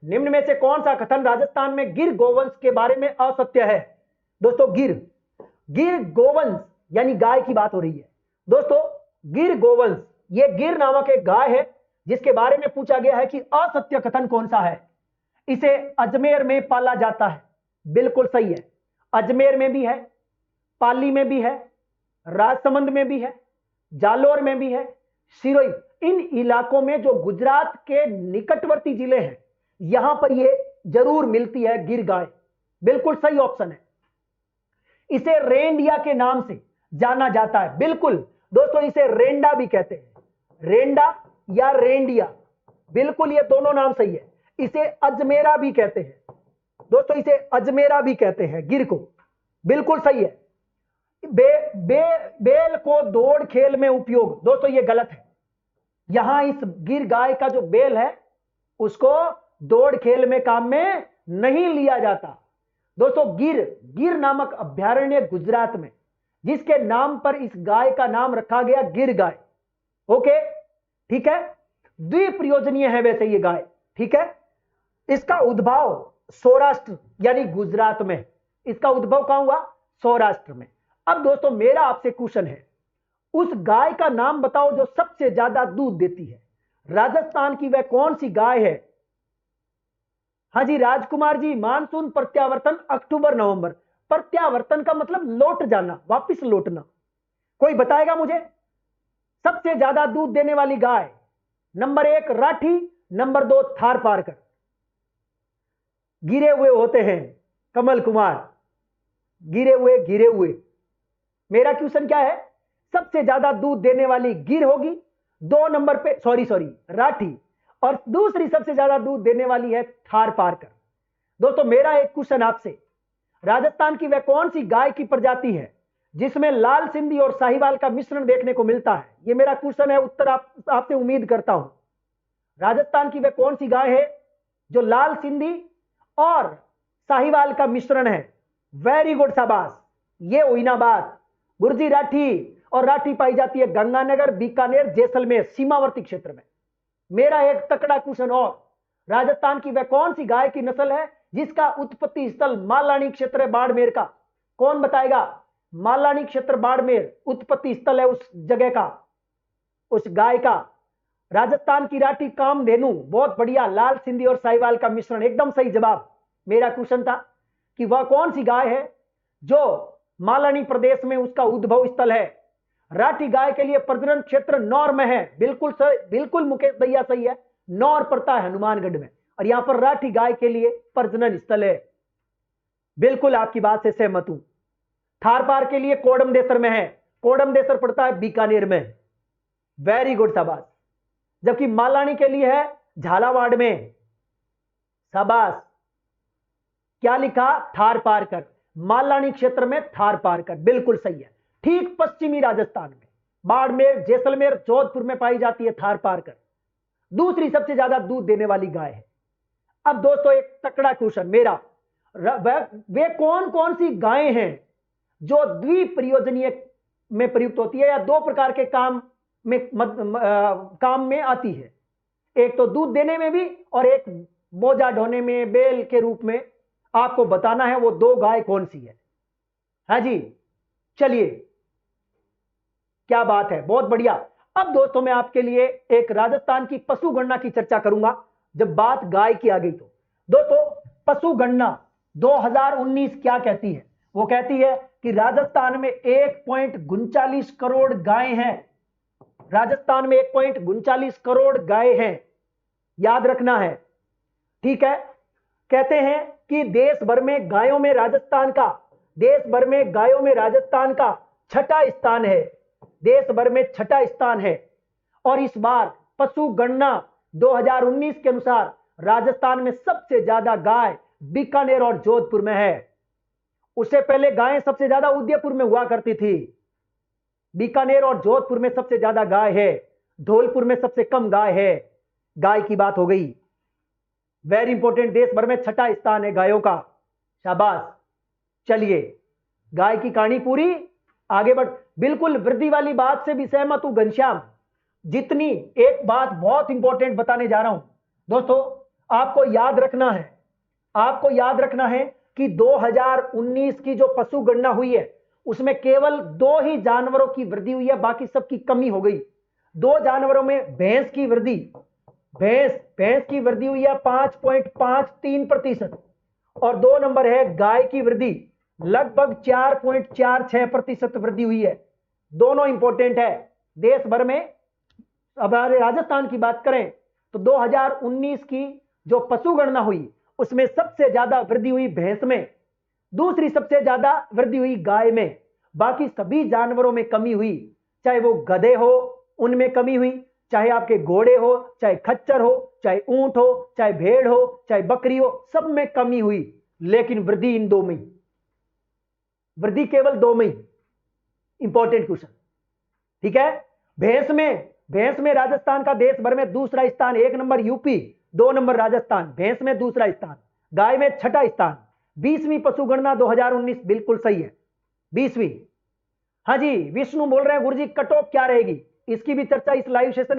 निम्न में से कौन सा कथन राजस्थान में गिर गोवंश के बारे में असत्य है? दोस्तों गिर गोवंश यानी गाय की बात हो रही है। दोस्तों गिर गोवंश, ये गिर नामक एक गाय है जिसके बारे में पूछा गया है कि असत्य कथन कौन सा है। इसे अजमेर में पाला जाता है, बिल्कुल सही है। अजमेर में भी है, पाली में भी है, राजसमंद में भी है, जालोर में भी है, सिरोही, इन इलाकों में जो गुजरात के निकटवर्ती जिले हैं यहां पर यह जरूर मिलती है गिर गाय, बिल्कुल सही ऑप्शन है। इसे रेंडिया के नाम से जाना जाता है, बिल्कुल दोस्तों इसे रेंडा भी कहते हैं, रेंडा या रेंडिया, बिल्कुल ये दोनों नाम सही है। इसे अजमेरा भी कहते हैं दोस्तों, इसे अजमेरा भी कहते हैं गिर को, बिल्कुल सही है। बेल को दौड़ खेल में उपयोग, दोस्तों ये गलत है। यहां इस गिर गाय का जो बेल है उसको दौड़ खेल में काम में नहीं लिया जाता। दोस्तों गिर नामक अभयारण्य गुजरात में, जिसके नाम पर इस गाय का नाम रखा गया गिर गाय। ओके ठीक है, द्विप्रयोजनीय है वैसे ये गाय, ठीक है। इसका उद्भव सौराष्ट्र यानी गुजरात में, इसका उद्भव कहां हुआ? सौराष्ट्र में। अब दोस्तों मेरा आपसे क्वेश्चन है, उस गाय का नाम बताओ जो सबसे ज्यादा दूध देती है। राजस्थान की वह कौन सी गाय है? हाँ जी राजकुमार जी, मानसून प्रत्यावर्तन अक्टूबर नवंबर। प्रत्यावर्तन का मतलब लौट जाना, वापिस लौटना। कोई बताएगा मुझे सबसे ज्यादा दूध देने वाली गाय? Number 1 Rathi, number 2 Tharparkar. गिरे हुए होते हैं कमल कुमार, गिरे हुए। मेरा क्वेश्चन क्या है? सबसे ज्यादा दूध देने वाली गिर होगी, 2 नंबर पे सॉरी राठी, और दूसरी सबसे ज्यादा दूध देने वाली है थारपारकर। दोस्तों मेरा एक क्वेश्चन आपसे, राजस्थान की वह कौन सी गाय की प्रजाति है जिसमें लाल सिंधी और साहिवाल का मिश्रण देखने को मिलता है? यह मेरा क्वेश्चन है, उत्तर आपसे उम्मीद करता हूं। राजस्थान की वह कौन सी गाय है जो लाल सिंधी और साहिवाल का मिश्रण है? वेरी गुड, शाबाश। ये ओइनाबाद, गुर्जी राठी, और राठी पाई जाती है गंगानगर, बीकानेर, जैसलमेर सीमावर्ती क्षेत्र में। मेरा एक तकड़ा क्वेश्चन और, राजस्थान की वह कौन सी गाय की नस्ल है जिसका उत्पत्ति स्थल मालानी क्षेत्र बाड़मेर का? कौन बताएगा? मालानी क्षेत्र बाड़मेर उत्पत्ति स्थल है उस जगह का, उस गाय का। राजस्थान की राठी कामधेनु, बहुत बढ़िया, लाल सिंधी और साहिवाल का मिश्रण, एकदम सही जवाब। मेरा क्वेश्चन था कि वह कौन सी गाय है जो मालानी प्रदेश में उसका उद्भव स्थल है। राठी गाय के लिए प्रजनन क्षेत्र नौर में है, बिल्कुल मुकेश भैया सही है, नौर पड़ता है हनुमानगढ़ में, और यहां पर राठी गाय के लिए प्रजनन स्थल है। बिल्कुल आपकी बात से सहमत हूं। थारपार के लिए कोडमदेसर में है, कोडमदेसर पड़ता है बीकानेर में। वेरी गुड, शाबाश। जबकि मालानी के लिए है झालावाड़ में, शाबाश। क्या लिखा? थारपारकर, मालानी क्षेत्र में थारपारकर, बिल्कुल सही है। ठीक पश्चिमी राजस्थान में बाड़मेर, जैसलमेर, जोधपुर में पाई जाती है थारपारकर, दूसरी सबसे ज्यादा दूध देने वाली गाय है। अब दोस्तों एक तकड़ा क्वेश्चन मेरा, वे कौन कौन सी गायें हैं जो द्विप्रयोजनीय में प्रयुक्त होती है या 2 प्रकार के काम में आती है? एक तो दूध देने में भी और एक बोझा ढोने में, बेल के रूप में। आपको बताना है वो 2 गाय कौन सी है। हाँ जी चलिए, क्या बात है, बहुत बढ़िया। अब दोस्तों मैं आपके लिए एक राजस्थान की पशु गणना की चर्चा करूंगा, जब बात गाय की आ गई तो। दोस्तों पशु गणना 2019 क्या कहती है? वो कहती है कि राजस्थान में 1.39 करोड़ गायें हैं। राजस्थान में 1.39 करोड़ गायें हैं, याद रखना है, ठीक है। कहते हैं कि देश भर में गायों में राजस्थान का छठा स्थान है, देश भर में छठा स्थान है। और इस बार पशु गणना 2019 के अनुसार राजस्थान में सबसे ज्यादा गाय बीकानेर और जोधपुर में है। उससे पहले गायें सबसे ज्यादा उदयपुर में हुआ करती थी। बीकानेर और जोधपुर में सबसे ज्यादा गाय है, धौलपुर में सबसे कम गाय है। गाय की बात हो गई, वेरी इंपॉर्टेंट, देश भर में छठा स्थान है गायों का, शाबाश। चलिए गाय की कहानी पूरी, आगे बढ़। बिल्कुल वृद्धि वाली बात से भी सहमत हूं घनश्याम। जितनी एक बात बहुत इंपॉर्टेंट बताने जा रहा हूं दोस्तों, आपको याद रखना है, आपको याद रखना है कि 2019 की जो पशु गणना हुई है उसमें केवल 2 ही जानवरों की वृद्धि हुई है, बाकी सबकी कमी हो गई। 2 जानवरों में भैंस की वृद्धि, भैंस की वृद्धि हुई है 5.53%, और 2 नंबर है गाय की वृद्धि, लगभग 4.46% वृद्धि हुई है। दोनों इंपॉर्टेंट है देश भर में। अब हमारे राजस्थान की बात करें तो 2019 की जो पशु गणना हुई उसमें सबसे ज्यादा वृद्धि हुई भैंस में, दूसरी सबसे ज्यादा वृद्धि हुई गाय में, बाकी सभी जानवरों में कमी हुई। चाहे वो गधे हो उनमें कमी हुई, चाहे आपके घोड़े हो, चाहे खच्चर हो, चाहे ऊंट हो, चाहे भेड़ हो, चाहे बकरी हो, सब में कमी हुई, लेकिन वृद्धि इन 2 में, वृद्धि केवल 2 में। इंपॉर्टेंट क्वेश्चन, ठीक है। भैंस में राजस्थान का देश भर में दूसरा स्थान, 1 नंबर यूपी, 2 नंबर राजस्थान, भैंस में दूसरा स्थान। गाय में छठा स्थान। 20वीं पशु गणना 2019 बिल्कुल सही है, 20वीं। हाँ जी, विष्णु बोल रहे हैं गुरुजी कट ऑफ क्या रहेगी, इसकी भी चर्चा इस लाइव सेशन